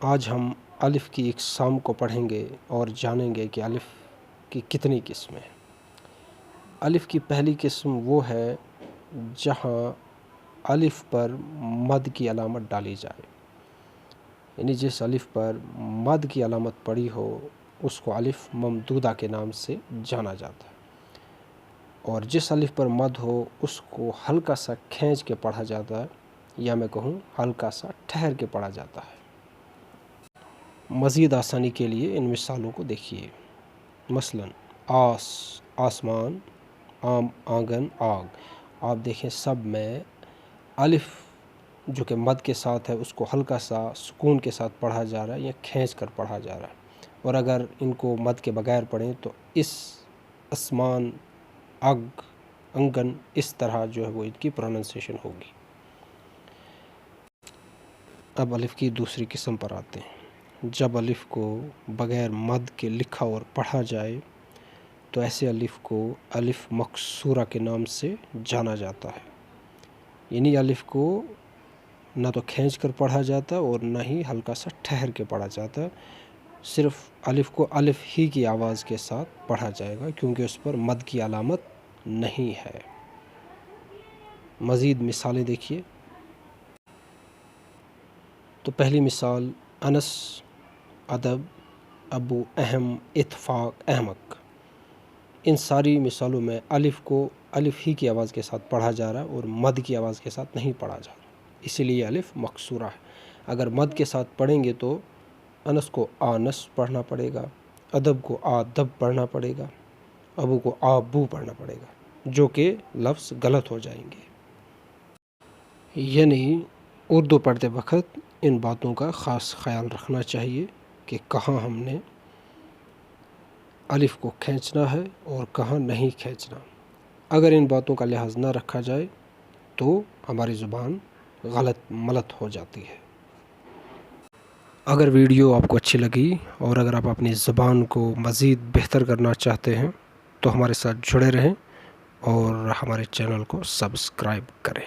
آج ہم الف کی اقسام کو پڑھیں گے اور جانیں گے کہ الف کی کتنی قسمیں ہیں۔ الف کی پہلی قسم وہ ہے جہاں الف پر مد کی علامت ڈالی جائے، یعنی جس الف پر مد کی علامت پڑی ہو اس کو الف ممدودہ کے نام سے جانا جاتا ہے، اور جس الف پر مد ہو اس کو ہلکا سا کھینچ کے پڑھا جاتا ہے، یا میں کہوں ہلکا سا ٹھہر کے پڑھا جاتا ہے۔ مزید آسانی کے لیے ان مثالوں کو دیکھیے۔ مثلا آس آسمان، آم آنگن آگ۔ آپ دیکھیں سب میں الف جو کہ مد کے ساتھ ہے اس کو ہلکا سا سکون کے ساتھ پڑھا جا رہا ہے یا کھینچ کر پڑھا جا رہا ہے، اور اگر ان کو مد کے بغیر پڑھیں تو اس آسمان آگ آنگن اس طرح جو ہے وہ ان کی پروننسیشن ہوگی۔ اب الف کی دوسری قسم پر آتے ہیں۔ جب الف کو بغیر مد کے لکھا اور پڑھا جائے تو ایسے الف کو الف مکسورہ کے نام سے جانا جاتا ہے، یعنی الف کو نہ تو کھینچ کر پڑھا جاتا اور نہ ہی ہلکا سا ٹھہر کے پڑھا جاتا، صرف الف کو الف ہی کی آواز کے ساتھ پڑھا جائے گا کیونکہ اس پر مد کی علامت نہیں ہے۔ مزید مثالیں دیکھیے۔ تو پہلی مثال انس، ادب، ابو، اہم، اتفاق، احمق۔ ان ساری مثالوں میں الف کو الف ہی کی آواز کے ساتھ پڑھا جا رہا ہے اور مد کی آواز کے ساتھ نہیں پڑھا جا رہا، اسی لیے الف مکسورہ ہے۔ اگر مد کے ساتھ پڑھیں گے تو انس کو آنس پڑھنا پڑے گا، ادب کو آدب پڑھنا پڑے گا، ابو کو آبو پڑھنا پڑے گا، جو کہ لفظ غلط ہو جائیں گے۔ یعنی اردو پڑھتے وقت ان باتوں کا خاص خیال رکھنا چاہیے کہ کہاں ہم نے الف کو کھینچنا ہے اور کہاں نہیں کھینچنا۔ اگر ان باتوں کا لحاظ نہ رکھا جائے تو ہماری زبان غلط ملت ہو جاتی ہے۔ اگر ویڈیو آپ کو اچھی لگی اور اگر آپ اپنی زبان کو مزید بہتر کرنا چاہتے ہیں تو ہمارے ساتھ جڑے رہیں اور ہمارے چینل کو سبسکرائب کریں۔